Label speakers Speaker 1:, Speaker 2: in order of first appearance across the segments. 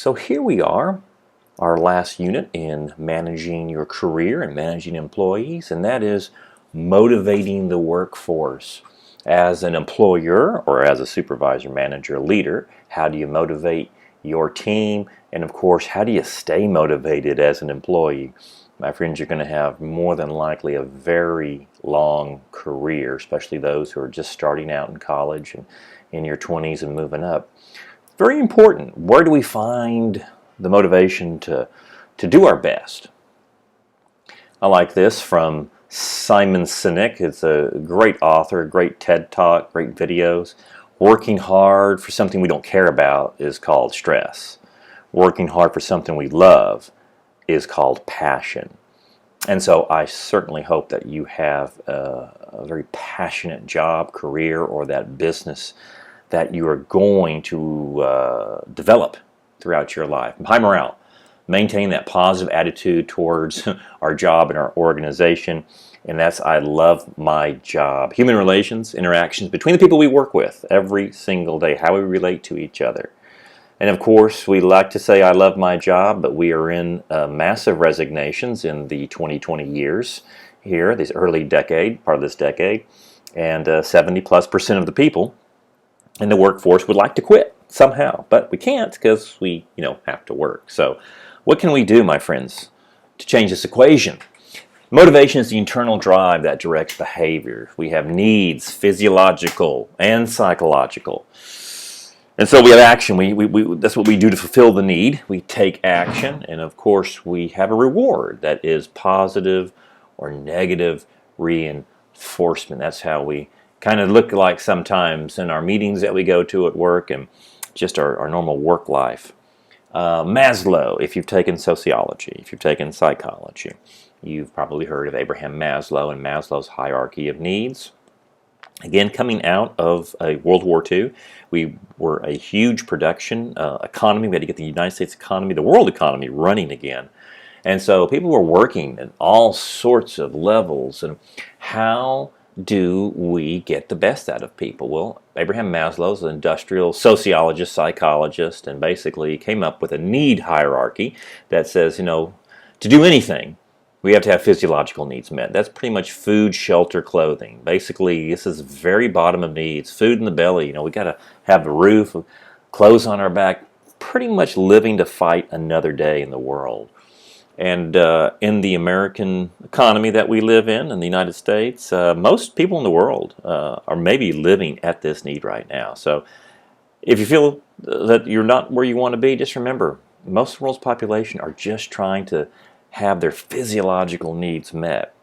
Speaker 1: So here we are, our last unit in managing your career and managing employees, and that is motivating the workforce. As an employer or as a supervisor, manager, leader, how do you motivate your team? And of course, how do you stay motivated as an employee? My friends, you're going to have more than likely a very long career, especially those who are just starting out in college and in your 20s and moving up. Very important. Where do we find the motivation to do our best? I like this from Simon Sinek. It's a great author, great TED Talk, great videos. Working hard for something we don't care about is called stress. Working hard for something we love is called passion. And so I certainly hope that you have a very passionate job, career, or that business that you are going to develop throughout your life. High morale. Maintain that positive attitude towards our job and our organization. And that's, I love my job. Human relations, interactions between the people we work with every single day, how we relate to each other. And of course, we like to say, I love my job, but we are in massive resignations in the 2020 years here, this early decade, part of this decade. And 70+% of the people in the workforce would like to quit somehow, but we can't because we, have to work. So what can we do, my friends, to change this equation? Motivation is the internal drive that directs behavior. We have needs, physiological and psychological. And so we have action. That's what we do to fulfill the need. We take action, and of course we have a reward that is positive or negative reinforcement. That's how we kind of look like sometimes in our meetings that we go to at work and just our normal work life. Maslow, if you've taken sociology, if you've taken psychology, you've probably heard of Abraham Maslow and Maslow's hierarchy of needs. Again, coming out of World War II, we were a huge production economy. We had to get the United States economy, the world economy, running again. And so people were working at all sorts of levels. And how do we get the best out of people? Well, Abraham Maslow is an industrial sociologist, psychologist, and basically came up with a need hierarchy that says, to do anything, we have to have physiological needs met. That's pretty much food, shelter, clothing. Basically, this is very bottom of needs. Food in the belly, we got to have the roof, clothes on our back, pretty much living to fight another day in the world. And in the American economy that we live in the United States, most people in the world are maybe living at this need right now. So if you feel that you're not where you want to be, just remember, most of the world's population are just trying to have their physiological needs met.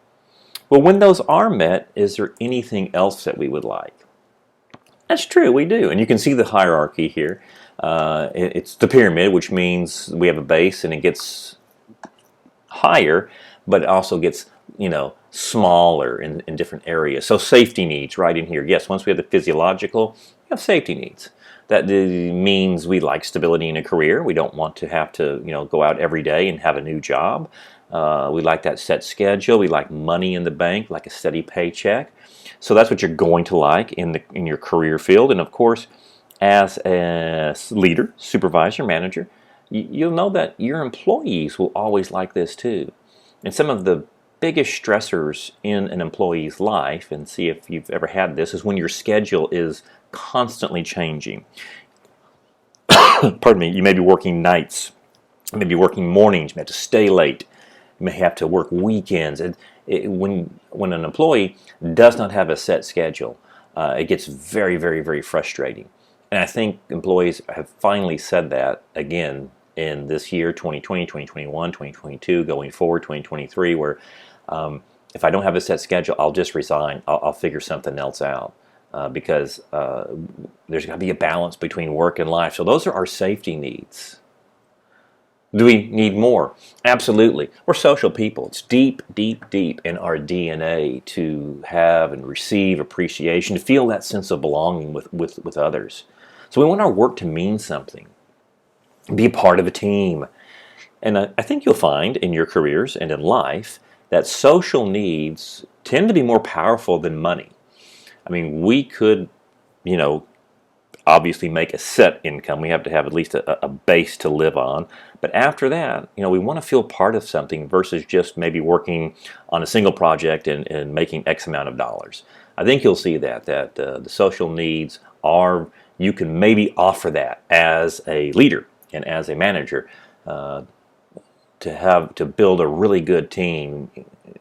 Speaker 1: Well, when those are met, is there anything else that we would like? That's true, we do. And you can see the hierarchy here. It's the pyramid, which means we have a base and it gets higher, but it also gets, smaller in different areas. So safety needs right in here. Yes, once we have the physiological, we have safety needs. That means we like stability in a career. We don't want to have to, go out every day and have a new job. We like that set schedule. We like money in the bank, like a steady paycheck. So that's what you're going to like in your career field. And of course, as a leader, supervisor, manager, you'll know that your employees will always like this too. And some of the biggest stressors in an employee's life, and see if you've ever had this, is when your schedule is constantly changing. Pardon me, you may be working nights, you may be working mornings, you may have to stay late, you may have to work weekends. When an employee does not have a set schedule, it gets very, very, very frustrating. And I think employees have finally said that again in this year, 2020, 2021, 2022, going forward, 2023, where if I don't have a set schedule, I'll just resign. I'll figure something else out because there's got to be a balance between work and life. So those are our safety needs. Do we need more? Absolutely. We're social people. It's deep, deep, deep in our DNA to have and receive appreciation, to feel that sense of belonging with others. So we want our work to mean something, be a part of a team. And I think you'll find in your careers and in life that social needs tend to be more powerful than money. I mean, we could, obviously make a set income. We have to have at least a base to live on. But after that, we want to feel part of something versus just maybe working on a single project and making X amount of dollars. I think you'll see that the social needs are, you can maybe offer that as a leader and as a manager, to build a really good team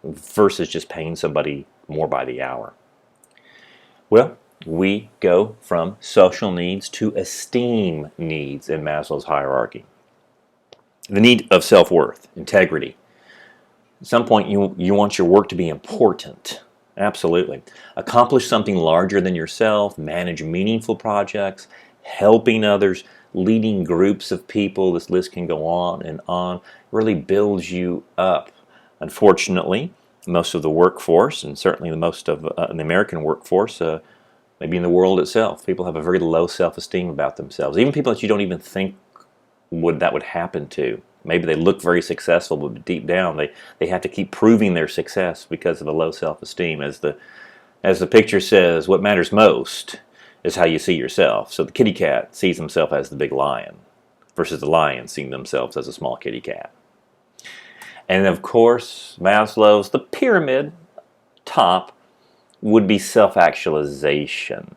Speaker 1: versus just paying somebody more by the hour. Well, we go from social needs to esteem needs in Maslow's hierarchy. The need of self-worth, integrity. At some point you want your work to be important. Absolutely. Accomplish something larger than yourself, manage meaningful projects, helping others, leading groups of people. This list can go on and on. Really builds you up. Unfortunately, most of the workforce, and certainly the most of the American workforce, maybe in the world itself, people have a very low self-esteem about themselves. Even people that you don't even think that would happen to. Maybe they look very successful, but deep down they have to keep proving their success because of a low self-esteem. As the picture says, what matters most is how you see yourself. So the kitty cat sees himself as the big lion versus the lion seeing themselves as a small kitty cat. And of course, Maslow's, the pyramid top would be self-actualization.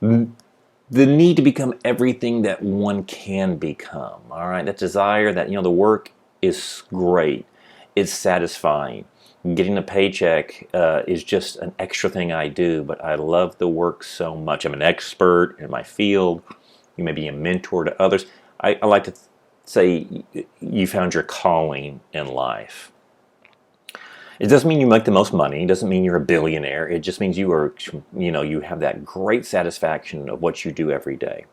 Speaker 1: The need to become everything that one can become. All right, that desire that, the work is great, it's satisfying. Getting a paycheck is just an extra thing I do, but I love the work so much. I'm an expert in my field. You may be a mentor to others. I like to say you found your calling in life. It doesn't mean you make the most money. It doesn't mean you're a billionaire. It just means you are, you have that great satisfaction of what you do every day.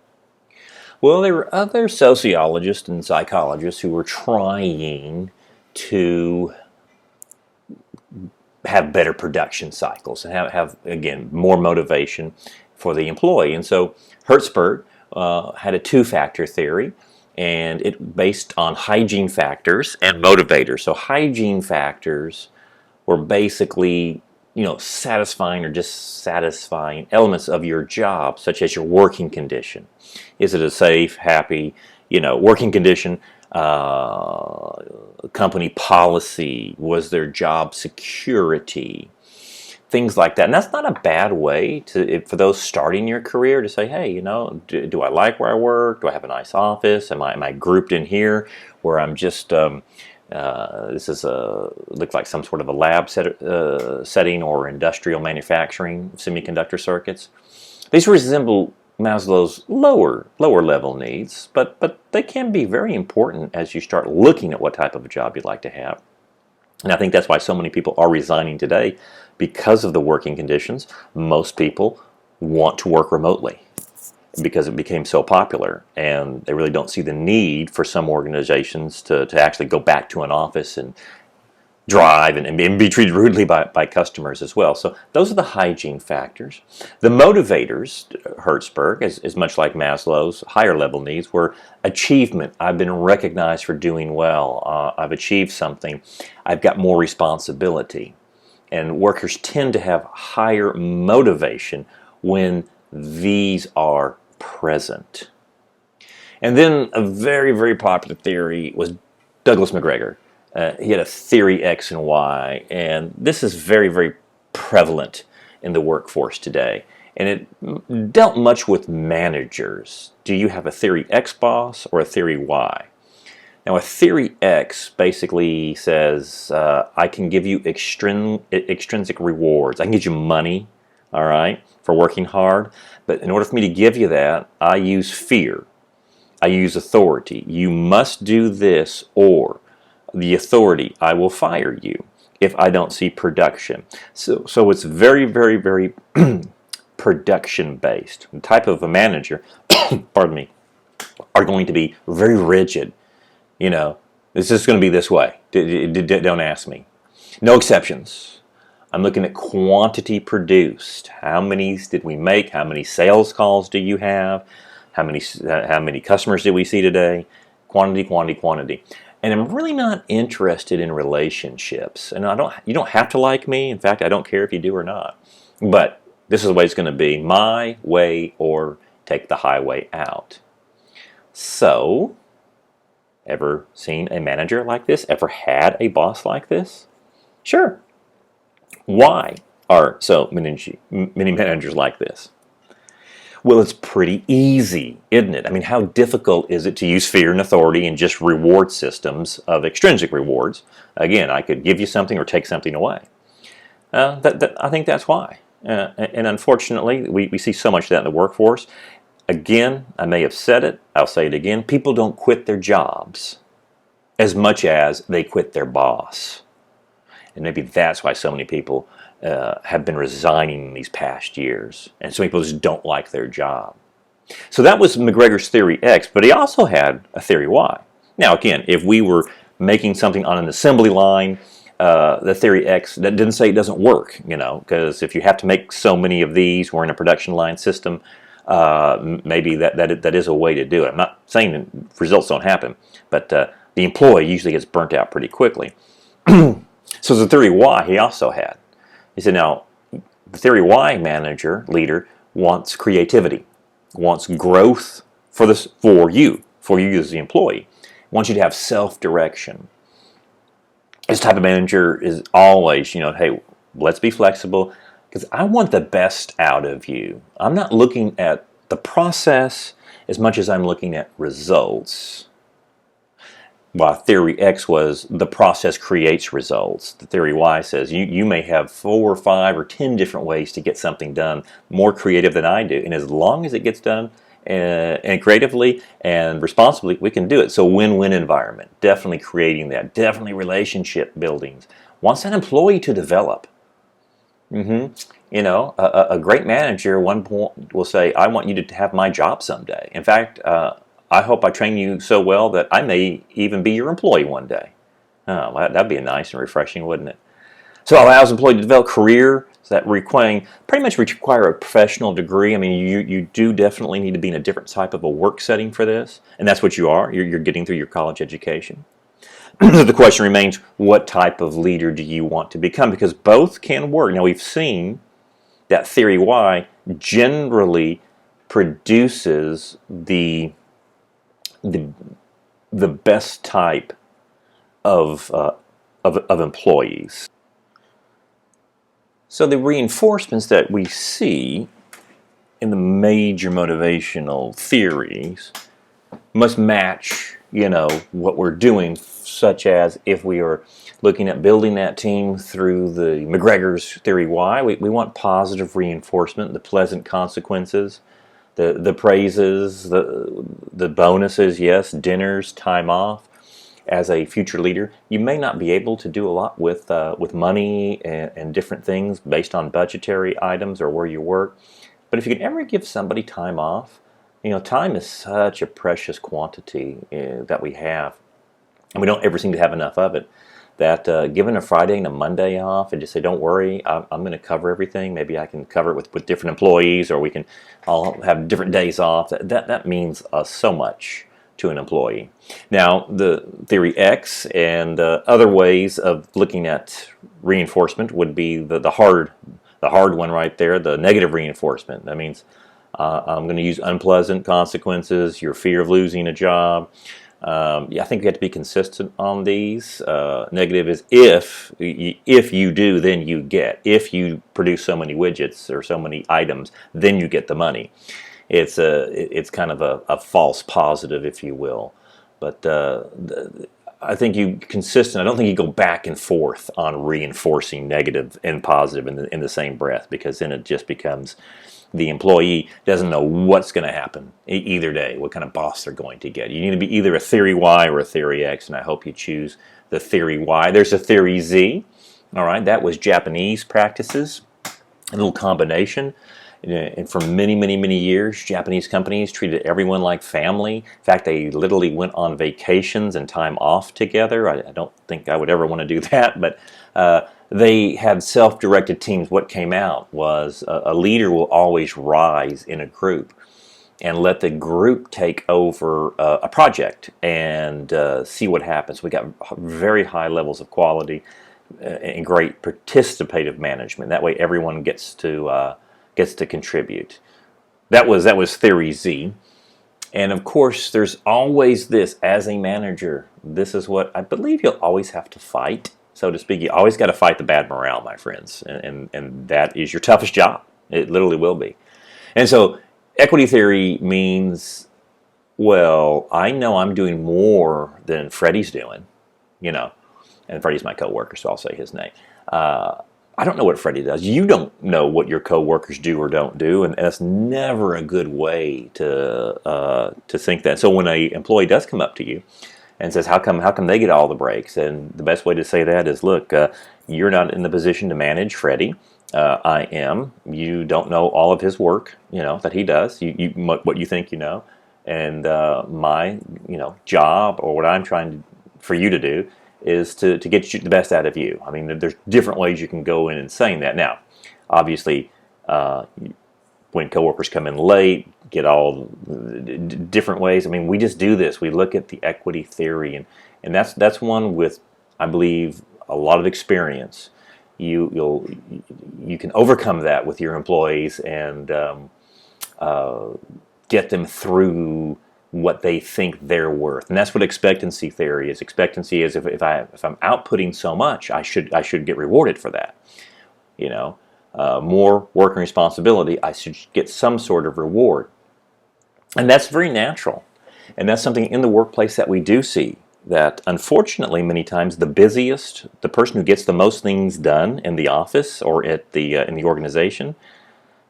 Speaker 1: Well, there were other sociologists and psychologists who were trying to have better production cycles and have again, more motivation for the employee. And so Herzberg had a two-factor theory, and it based on hygiene factors and motivators. So hygiene factors were basically, satisfying or dissatisfying elements of your job, such as your working condition. Is it a safe, happy, working condition? Company policy? Was there job security? Things like that. And that's not a bad way for those starting your career to say, hey, do I like where I work? Do I have a nice office? Am I grouped in here where I'm just this is looks like some sort of a lab setting or industrial manufacturing semiconductor circuits. These resemble Maslow's lower level needs, but they can be very important as you start looking at what type of a job you'd like to have. And I think that's why so many people are resigning today, because of the working conditions. Most people want to work remotely because it became so popular, and they really don't see the need for some organizations to actually go back to an office and drive and be treated rudely by customers as well. So those are the hygiene factors. The motivators, Herzberg, is much like Maslow's higher level needs, were achievement. I've been recognized for doing well. I've achieved something. I've got more responsibility. And workers tend to have higher motivation when these are present. And then a very, very popular theory was Douglas McGregor. He had a theory X and Y, and this is very, very prevalent in the workforce today. And it dealt much with managers. Do you have a theory X boss or a theory Y? Now, a theory X basically says, I can give you extrinsic rewards. I can give you money, all right, for working hard. But in order for me to give you that, I use fear. I use authority. You must do this, or the authority, I will fire you if I don't see production. So it's very, very, very production-based. The type of a manager, pardon me, are going to be very rigid. It's just going to be this way. Don't ask me. No exceptions. I'm looking at quantity produced. How many did we make? How many sales calls do you have? How many customers did we see today? Quantity, quantity, quantity. And I'm really not interested in relationships. And you don't have to like me. In fact, I don't care if you do or not. But this is the way it's going to be. My way or take the highway out. So, ever seen a manager like this? Ever had a boss like this? Sure. Why are so many managers like this? Well, it's pretty easy, isn't it? I mean, how difficult is it to use fear and authority and just reward systems of extrinsic rewards? Again, I could give you something or take something away. I think that's why. And unfortunately, we see so much of that in the workforce. Again, I may have said it, I'll say it again. People don't quit their jobs as much as they quit their boss. And maybe that's why so many people have been resigning in these past years. And so many people just don't like their job. So that was McGregor's theory X, but he also had a theory Y. Now, again, if we were making something on an assembly line, the theory X, that didn't say it doesn't work, because if you have to make so many of these, we're in a production line system, maybe that is a way to do it. I'm not saying that results don't happen, but the employee usually gets burnt out pretty quickly. So the theory Y he also had. He said, now, the theory Y leader wants creativity, wants growth for you as the employee, wants you to have self-direction. This type of manager is always, hey, let's be flexible because I want the best out of you. I'm not looking at the process as much as I'm looking at results. While theory X was the process creates results, the theory Y says you may have 4 or 5 or 10 different ways to get something done more creative than I do. And as long as it gets done and creatively and responsibly, we can do it. So win-win environment, definitely creating that, definitely relationship building. Wants that employee to develop. A great manager one point will say, I want you to have my job someday. In fact, I hope I train you so well that I may even be your employee one day. Oh, that'd be nice and refreshing, wouldn't it? So it allows employees to develop career that pretty much require a professional degree. I mean, you do definitely need to be in a different type of a work setting for this, and that's what you are. You're getting through your college education. The question remains, what type of leader do you want to become? Because both can work. Now, we've seen that theory Y generally produces the best type of employees. So the reinforcements that we see in the major motivational theories must match, what we're doing, such as if we are looking at building that team through the McGregor's theory Y, we want positive reinforcement, the pleasant consequences, the praises, the bonuses, yes, dinners, time off. As a future leader, you may not be able to do a lot with money and different things based on budgetary items or where you work. But if you can ever give somebody time off, time is such a precious quantity that we have, and we don't ever seem to have enough of it. That given a Friday and a Monday off and just say, don't worry, I'm going to cover everything. Maybe I can cover it with different employees, or we can all have different days off. That means so much to an employee. Now, the theory X and other ways of looking at reinforcement would be the hard one right there, the negative reinforcement. That means I'm going to use unpleasant consequences, your fear of losing a job. I think you have to be consistent on these. Negative is if you do, then you get. If you produce so many widgets or so many items, then you get the money. It's kind of a false positive, if you will. But I think I don't think you go back and forth on reinforcing negative and positive in the same breath, because then it just becomes the employee doesn't know what's going to happen either day, what kind of boss they're going to get. You need to be either a theory Y or a theory X, and I hope you choose the theory Y. There's a theory Z. All right, that was Japanese practices, a little combination. And for many, many, many years, Japanese companies treated everyone like family. In fact, they literally went on vacations and time off together. I don't think I would ever want to do that, but they had self-directed teams. What came out was a leader will always rise in a group and let the group take over a project and see what happens. We got very high levels of quality and great participative management. That way everyone gets to contribute. that was theory Z. And of course, there's always this as a manager. This is what I believe you'll always have to fight, so to speak. You always got to fight the bad morale, my friends, and that is your toughest job. It literally will be. And so, equity theory means, well, I know I'm doing more than Freddie's doing, you know, and Freddie's my coworker, so I'll say his name. I don't know what Freddie does. You don't know what your coworkers do or don't do, and that's never a good way to think that. So when an employee does come up to you and says, "How come they get all the breaks?" And the best way to say that is, "Look, you're not in the position to manage Freddie. I am. You don't know all of his work, that he does. What you think you know, and my job, or what I'm trying for you to do, is to get you the best out of you." I mean, there's different ways you can go in and saying that. Now, obviously, when coworkers come in late, get all different ways. I mean, we just do this. We look at the equity theory, and that's one with, I believe, a lot of experience. You can overcome that with your employees and get them through what they think they're worth, and that's what expectancy theory is. Expectancy is if I'm outputting so much, I should get rewarded for that. More work and responsibility, I should get some sort of reward, and that's very natural, and that's something in the workplace that we do see. That unfortunately, many times, the person who gets the most things done in the office or at in the organization,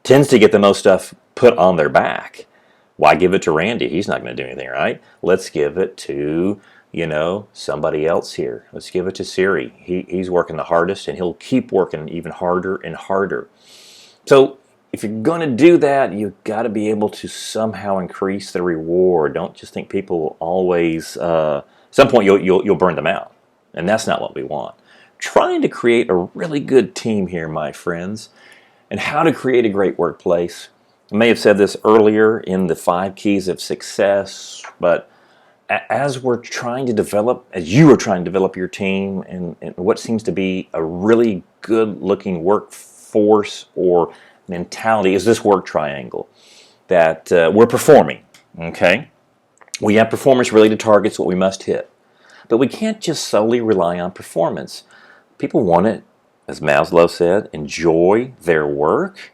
Speaker 1: tends to get the most stuff put on their back. Why give it to Randy? He's not going to do anything, right? Let's give it to, somebody else here. Let's give it to Siri. He's working the hardest, and he'll keep working even harder and harder. So if you're going to do that, you've got to be able to somehow increase the reward. Don't just think people will always, at some point you'll burn them out. And that's not what we want. Trying to create a really good team here, my friends, and how to create a great workplace. I may have said this earlier in the 5 keys of success, but as you are trying to develop your team and what seems to be a really good-looking workforce or mentality is this work triangle that we're performing, okay? We have performance-related targets, what we must hit. But we can't just solely rely on performance. People want to, as Maslow said, enjoy their work.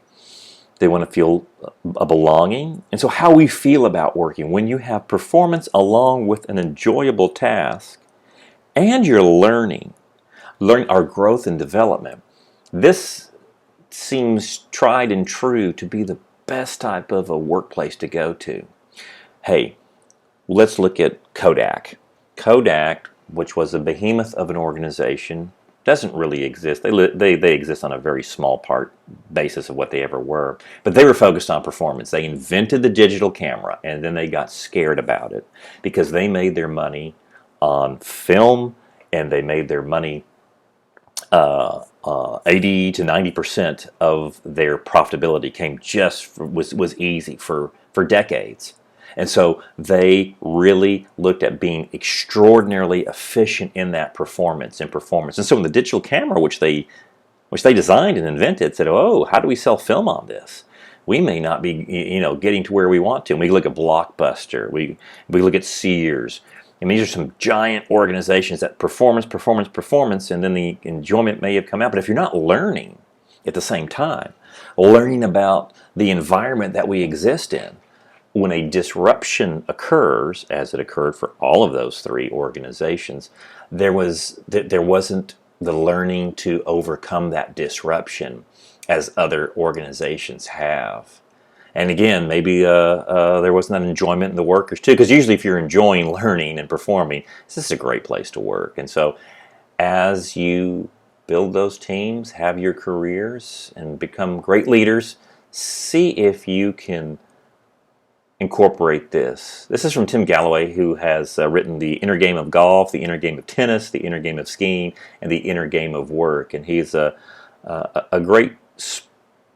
Speaker 1: They want to feel a belonging. And so how we feel about working, when you have performance along with an enjoyable task, and you're learning our growth and development, this seems tried and true to be the best type of a workplace to go to. Hey, let's look at Kodak. Kodak, which was a behemoth of an organization, doesn't really exist. They exist on a very small basis of what they ever were. But they were focused on performance. They invented the digital camera, and then they got scared about it because they made their money on film, and they made their money 80 to 90% of their profitability was easy for decades. And so they really looked at being extraordinarily efficient in that performance. And so in the digital camera, which they designed and invented, said, "Oh, how do we sell film on this? We may not be, getting to where we want to." And we look at Blockbuster, we look at Sears. And these are some giant organizations that performance, and then the enjoyment may have come out. But if you're not learning at the same time, learning about the environment that we exist in, when a disruption occurs, as it occurred for all of those 3 organizations, there wasn't the learning to overcome that disruption as other organizations have. And again, maybe there wasn't that enjoyment in the workers too, because usually if you're enjoying learning and performing, this is a great place to work. And so as you build those teams, have your careers, and become great leaders, see if you can incorporate this. This is from Tim Galloway, who has written The Inner Game of Golf, The Inner Game of Tennis, The Inner Game of Skiing, and The Inner Game of Work. And he's a great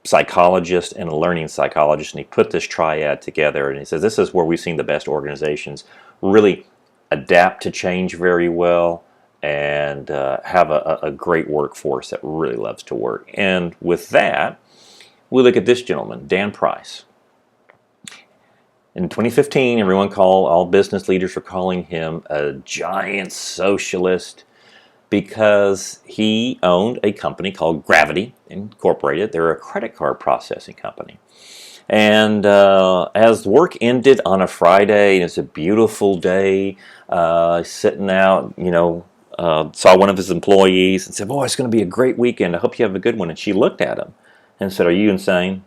Speaker 1: psychologist and a learning psychologist, and he put this triad together, and he says this is where we've seen the best organizations really adapt to change very well and have a great workforce that really loves to work. And with that, we look at this gentleman, Dan Price. In 2015, all business leaders were calling him a giant socialist because he owned a company called Gravity Incorporated. They're a credit card processing company. And as work ended on a Friday, and it's a beautiful day, sitting out, saw one of his employees and said, "Boy, it's going to be a great weekend. I hope you have a good one." And she looked at him and said, "Are you insane?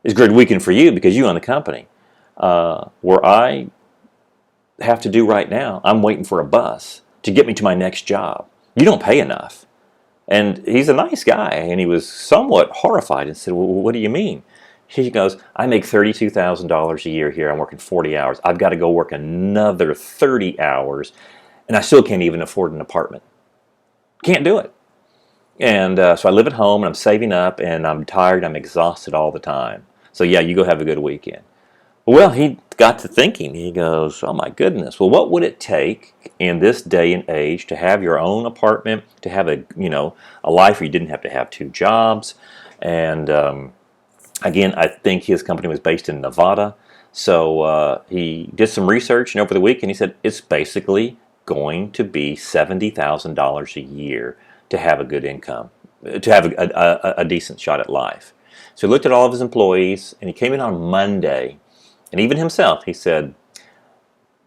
Speaker 1: It's a great weekend for you because you own the company. Where I have to do right now, I'm waiting for a bus to get me to my next job. You don't pay enough." And he's a nice guy, and he was somewhat horrified and said, "Well, what do you mean?" He goes, "I make $32,000 a year here. I'm working 40 hours. I've got to go work another 30 hours, and I still can't even afford an apartment. Can't do it." And so I live at home, and I'm saving up, and I'm tired. I'm exhausted all the time. So yeah, you go have a good weekend. Well, he got to thinking. He goes, "Oh my goodness. Well, what would it take in this day and age to have your own apartment, to have a life where you didn't have to have two jobs?" And again, I think his company was based in Nevada. So he did some research, and over the weekend he said it's basically going to be $70,000 a year to have a good income, to have a decent shot at life. So he looked at all of his employees, and he came in on Monday, and even himself, he said,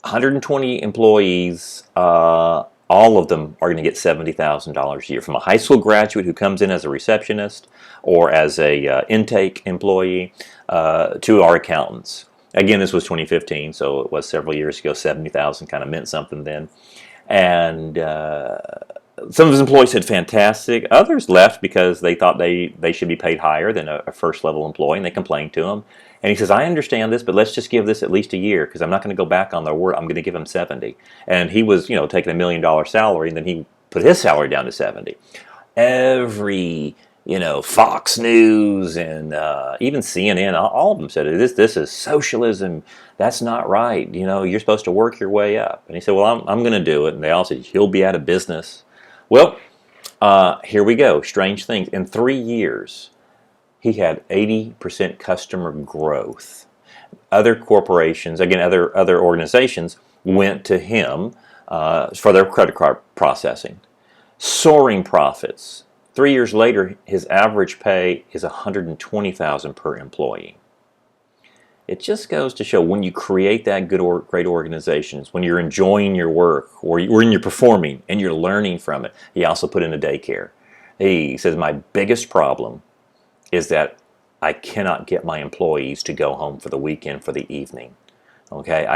Speaker 1: 120 employees, all of them are going to get $70,000 a year, from a high school graduate who comes in as a receptionist or as a intake employee to our accountants. Again, this was 2015, so it was several years ago. 70,000 kind of meant something then. And some of his employees said fantastic. Others left because they thought they should be paid higher than a first level employee, and they complained to him. And he says, "I understand this, but let's just give this at least a year, because I'm not going to go back on their word. I'm going to give him 70." And he was, taking $1 million salary, and then he put his salary down to 70. Every, Fox News and even CNN, all of them said, this is socialism. That's not right. You're supposed to work your way up. And he said, "Well, I'm going to do it." And they all said, "He'll be out of business." Well, here we go. Strange things. In 3 years, he had 80% customer growth. Other corporations, again, other organizations went to him for their credit card processing. Soaring profits. 3 years later, his average pay is $120,000 per employee. It just goes to show, when you create that great organizations, when you're enjoying your work, or when you're performing and you're learning from it. He also put in a daycare. He says, "My biggest problem is that I cannot get my employees to go home for the weekend, for the evening. Okay,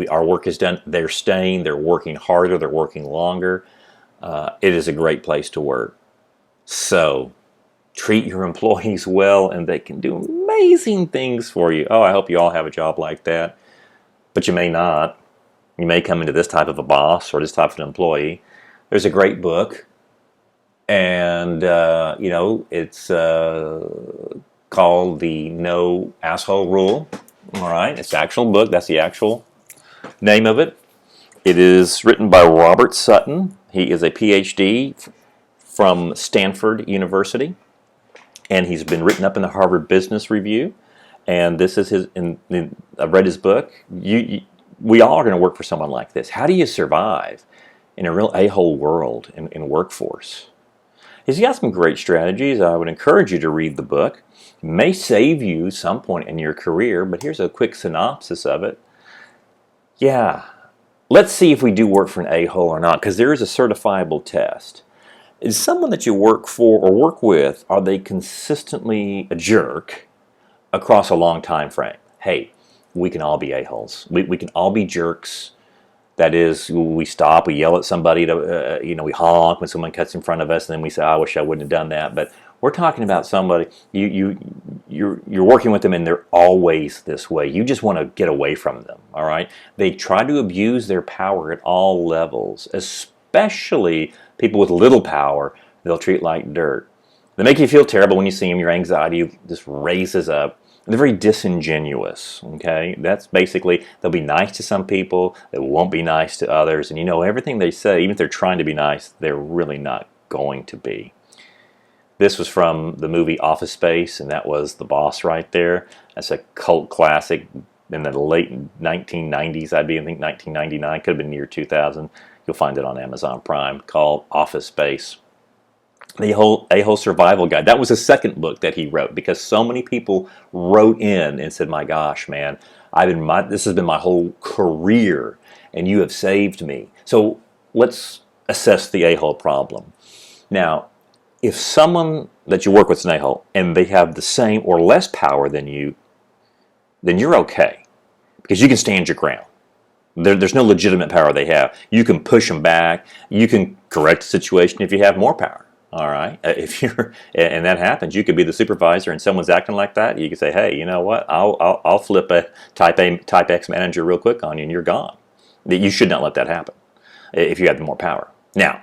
Speaker 1: our work is done. They're staying. They're working harder. They're working longer. It is a great place to work. So treat your employees well, and they can do amazing things for you." Oh, I hope you all have a job like that, but you may not. You may come into this type of a boss or this type of an employee. There's a great book. And, it's called The No Asshole Rule. All right, it's an actual book. That's the actual name of it. It is written by Robert Sutton. He is a PhD from Stanford University, and he's been written up in the Harvard Business Review. And this is his. I've read his book. We all are going to work for someone like this. How do you survive in a real a-hole world in workforce? He's got some great strategies. I would encourage you to read the book. It may save you some point in your career, but here's a quick synopsis of it. Yeah, let's see if we do work for an a-hole or not, because there is a certifiable test. Is someone that you work for or work with, are they consistently a jerk across a long time frame? Hey, we can all be a-holes. We can all be jerks. That is, we stop, we yell at somebody, we honk when someone cuts in front of us, and then we say, "I wish I wouldn't have done that." But we're talking about somebody, you're working with them, and they're always this way. You just want to get away from them, all right? They try to abuse their power at all levels, especially people with little power. They'll treat like dirt. They make you feel terrible when you see them. Your anxiety just raises up. They're very disingenuous, okay? That's basically, they'll be nice to some people, they won't be nice to others, and everything they say, even if they're trying to be nice, they're really not going to be. This was from the movie Office Space, and that was the boss right there. That's a cult classic in the late 1990s, I think 1999, could have been near 2000. You'll find it on Amazon Prime, called Office Space. The whole survival guide. That was the second book that he wrote, because so many people wrote in and said, "My gosh, man, this has been my whole career, and you have saved me." So let's assess the a-hole problem. Now, if someone that you work with is an a-hole and they have the same or less power than you, then you're okay, because you can stand your ground. There's no legitimate power they have. You can push them back. You can correct the situation if you have more power. All right. If you're, and that happens, you could be the supervisor and someone's acting like that. You can say, "Hey, you know what? I'll flip a type X manager real quick on you, and you're gone." You should not let that happen if you have more power. Now,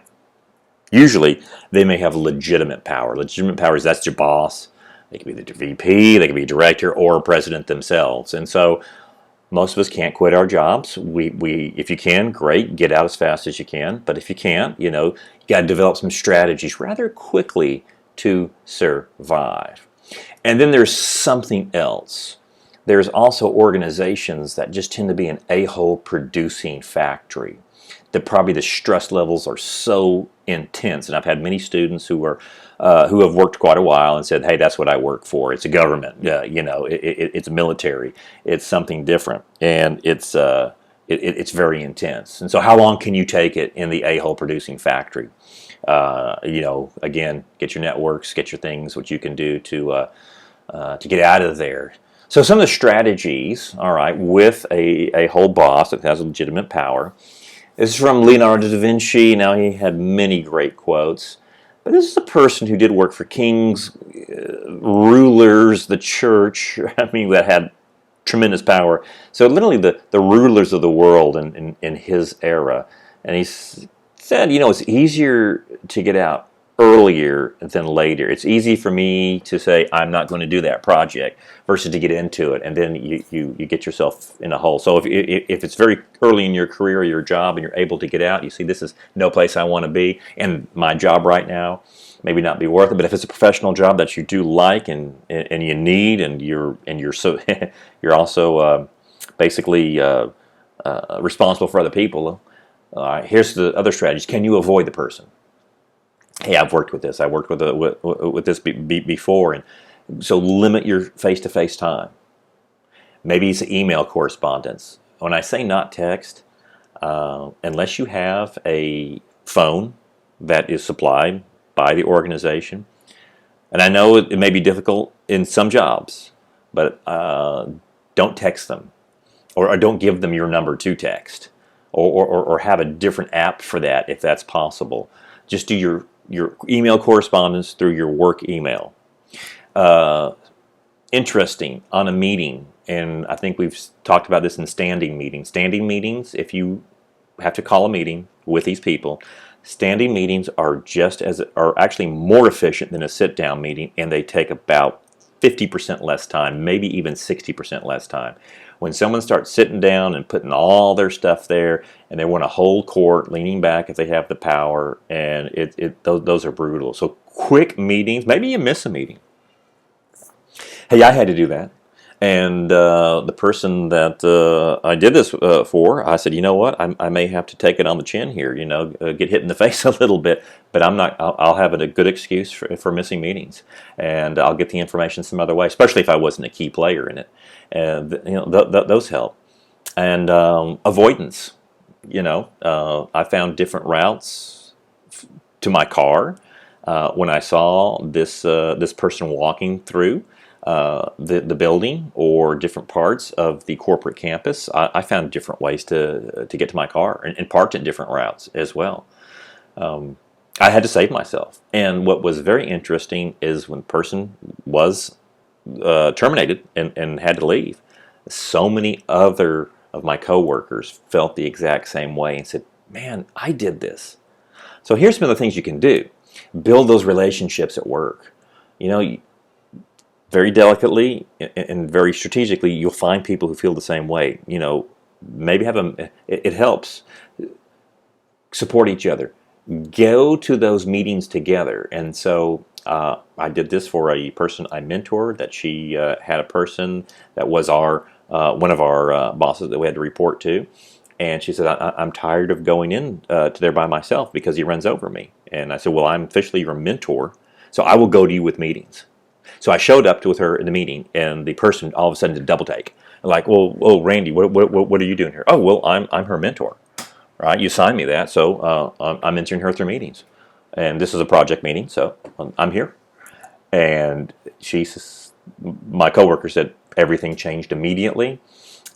Speaker 1: usually they may have legitimate power. Legitimate power is that's your boss. They could be the VP, they could be a director, or a president themselves. And so most of us can't quit our jobs. If you can, great, get out as fast as you can. But if you can't, you got to develop some strategies rather quickly to survive. And then there's something else. There's also organizations that just tend to be an a-hole producing factory. Probably the stress levels are so intense, and I've had many students who have worked quite a while and said, "Hey, that's what I work for. It's a government, it's military, it's something different, and it's very intense." And so, how long can you take it in the a-hole producing factory? Again, get your networks, get your things, what you can do to get out of there. So, some of the strategies, all right, with a whole boss that has legitimate power. This is from Leonardo da Vinci. Now, he had many great quotes, but this is a person who did work for kings, rulers, the church, that had tremendous power. So literally the rulers of the world in his era. And he said, it's easier to get out earlier than later. It's easy for me to say I'm not going to do that project versus to get into it, and then you get yourself in a hole. So if it's very early in your career or your job and you're able to get out, you see this is no place I want to be, and my job right now maybe not be worth it. But if it's a professional job that you do like and you need, and you're so you're also basically responsible for other people. Here's the other strategies. Can you avoid the person? Hey, I've worked with this. I worked with this before, and so limit your face-to-face time. Maybe it's email correspondence. When I say not text, unless you have a phone that is supplied by the organization, and I know it may be difficult in some jobs, but don't text them, or don't give them your number to text, or have a different app for that if that's possible. Just do your email correspondence through your work email. Interesting, on a meeting, and I think we've talked about this in standing meetings. Standing meetings, if you have to call a meeting with these people, standing meetings are actually more efficient than a sit-down meeting, and they take about 50% less time, maybe even 60% less time. When someone starts sitting down and putting all their stuff there, and they want to hold court, leaning back if they have the power, and those are brutal. So quick meetings, maybe you miss a meeting. Hey, I had to do that. And the person that I did this for, I said, you know what, I may have to take it on the chin here, get hit in the face a little bit, but I'll have a good excuse for missing meetings, and I'll get the information some other way, especially if I wasn't a key player in it. And those help. And avoidance, I found different routes to my car when I saw this person walking through the building or different parts of the corporate campus. I found different ways to get to my car, and parked in different routes as well. I had to save myself. And what was very interesting is when the person was terminated and had to leave, so many other of my coworkers felt the exact same way and said, "Man, I did this." So here's some of the things you can do. Build those relationships at work. Very delicately and very strategically, you'll find people who feel the same way. Maybe it helps. Support each other. Go to those meetings together. And so I did this for a person I mentored. That she had a person that was our one of our bosses that we had to report to, and she said, I'm tired of going in to there by myself because he runs over me. And I said, well, I'm officially your mentor, so I will go to you with meetings. So I showed up with her in the meeting, and the person all of a sudden did a double take. Like, well, oh, Randy, what are you doing here? Oh, well, I'm her mentor, right? You signed me that, so I'm mentoring her through meetings, and this is a project meeting, so I'm here. And my coworker said everything changed immediately.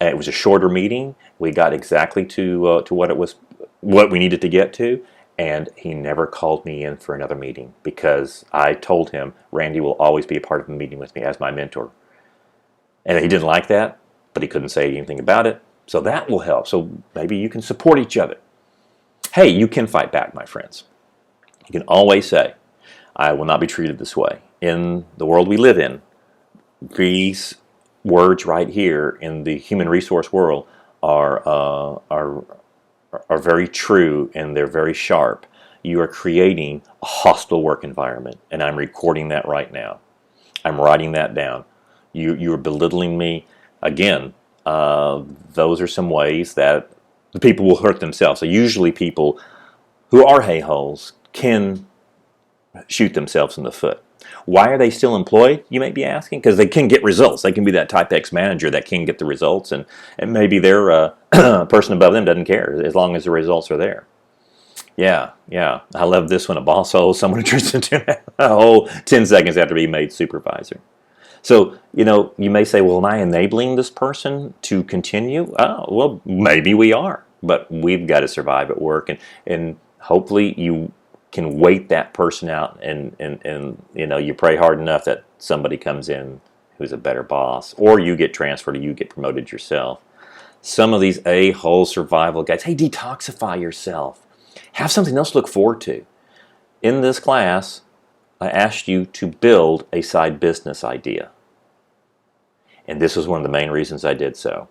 Speaker 1: It was a shorter meeting. We got exactly to what we needed to get to, and he never called me in for another meeting because I told him Randy will always be a part of a meeting with me as my mentor. And he didn't like that, but he couldn't say anything about it. So that will help. So maybe you can support each other. Hey, you can fight back, my friends. You can always say, I will not be treated this way. In the world we live in, these words right here in the human resource world are very true, and they're very sharp. You are creating a hostile work environment, and I'm recording that right now. I'm writing that down. You are belittling me. Again, those are some ways that the people will hurt themselves. So usually people who are hay-holes can shoot themselves in the foot. Why are they still employed, you may be asking? Because they can get results. They can be that type X manager that can get the results, and maybe their person above them doesn't care as long as the results are there. Yeah, yeah. I love this one. A boss owes someone who turns into a whole 10 seconds after being made supervisor. So, you may say, well, am I enabling this person to continue? Oh, well, maybe we are, but we've got to survive at work, and hopefully you can wait that person out, and you pray hard enough that somebody comes in who's a better boss, or you get transferred, or you get promoted yourself. Some of these a-hole survival guys, hey, detoxify yourself. Have something else to look forward to. In this class, I asked you to build a side business idea. And this was one of the main reasons I did so.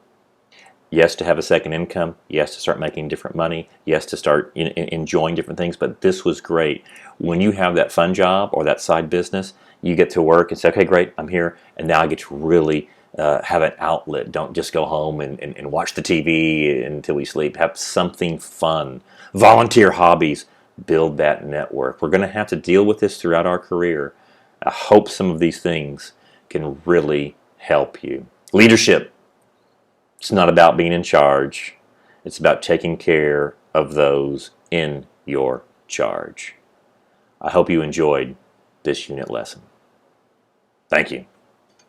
Speaker 1: Yes, to have a second income. Yes, to start making different money. Yes, to start enjoying different things. But this was great. When you have that fun job or that side business, you get to work and say, okay, great, I'm here. And now I get to really have an outlet. Don't just go home and watch the TV until we sleep. Have something fun. Volunteer hobbies. Build that network. We're going to have to deal with this throughout our career. I hope some of these things can really help you. Leadership. It's not about being in charge. It's about taking care of those in your charge. I hope you enjoyed this unit lesson. Thank you.